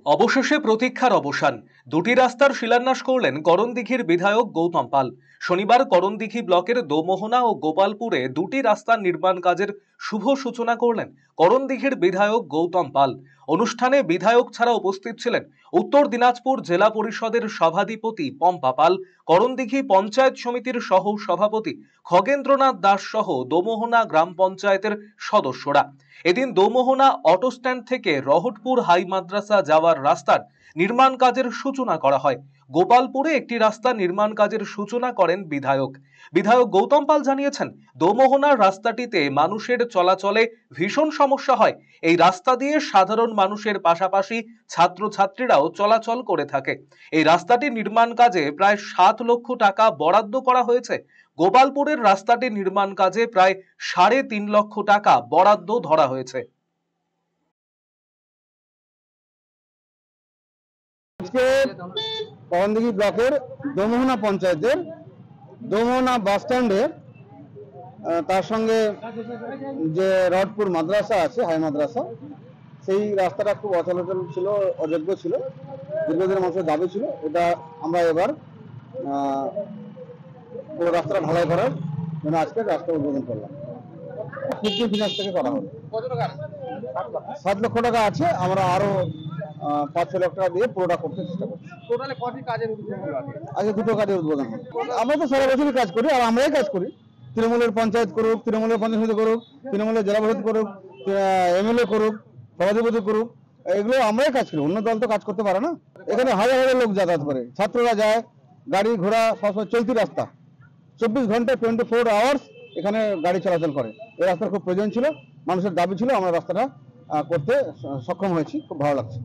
অবশেষে প্রতীক্ষার অবসান। দুটি রাস্তার শিলান্যাস করলেন করণদিঘির বিধায়ক গৌতম পাল। শনিবার করণদিঘি ব্লকের দোমোহনা ও গোপালপুরে দুটি রাস্তার নির্মাণ কাজের শুভ সূচনা করলেন করণদিঘির বিধায়ক গৌতম পাল। অনুষ্ঠানে বিধায়ক ছাড়া উপস্থিত ছিলেন উত্তর দিনাজপুর জেলা পরিষদের সভাধিপতি পম্পা পাল, করণদিঘি পঞ্চায়েত সমিতির সহ সভাপতি খগেন্দ্রনাথ দাস সহ দোমোহনা গ্রাম পঞ্চায়েতের সদস্যরা। এদিন দোমোহনা অটো স্ট্যান্ড থেকে রহটপুর হাই মাদ্রাসা যাওয়ার রাস্তার নির্মাণ কাজের সূচনা করা হয়। গোপালপুরে একটি রাস্তা নির্মাণ কাজের সূচনা করেন বিধায়ক গৌতম পাল জানিয়েছেন, দোমোহনার রাস্তাটিতে মানুষের চলাচলে ভীষণ সমস্যা হয়। এই রাস্তা দিয়ে সাধারণ মানুষের পাশাপাশি ছাত্রছাত্রীরাও চলাচল করে থাকে। এই রাস্তাটি নির্মাণ কাজে প্রায় 7 লক্ষ টাকা বরাদ্দ করা হয়েছে। গোপালপুরের রাস্তাটি নির্মাণ কাজে প্রায় 3.5 লক্ষ টাকা বরাদ্দ ধরা হয়েছে। আজকে করণদিঘি ব্লকের দোমোহনা পঞ্চায়েতের দোমোহনা বাস স্ট্যান্ডে তার সঙ্গে যে রহটপুর মাদ্রাসা আছে, হাই মাদ্রাসা, সেই রাস্তাটা খুব অচলাচল ছিল, অযোগ্য ছিল, দীর্ঘদিনের মানুষের দাবি ছিল। এটা আমরা এবার পুরো রাস্তাটা ঢালাই করার জন্য আজকে রাস্তা উদ্বোধন করলাম। 50 ফিনান্স থেকে করা হবে। 7 লক্ষ টাকা আছে, আমরা আরো 5-6 লাখ টাকা দিয়ে পুরোটা করতে চেষ্টা করছি। টোটালে কয়টি কাজের উদ্বোধন হলো আজকে 2টো কাজের উদ্বোধন হবে। আমরা তো সারা বছরই কাজ করি, আর আমরাই কাজ করি। তৃণমূলের পঞ্চায়েত করুক, তৃণমূলের পঞ্চায়েত সমিতি করুক, তৃণমূলের জেলা পরিষদ করুক, এমএলএ করুক, সভাধিপতি করুক, এগুলো আমরাই কাজ করি। অন্য দল তো কাজ করতে পারে না। এখানে হাজার হাজার লোক যাতায়াত করে, ছাত্ররা যায়, গাড়ি ঘোড়া সবসময় চলতি রাস্তা, 24 ঘন্টা 24 আওয়ার্স এখানে গাড়ি চলাচল করে। এই রাস্তার খুব প্রয়োজন ছিল, মানুষের দাবি ছিল, আমরা রাস্তাটা করতে সক্ষম হয়েছি। খুব ভালো লাগছে।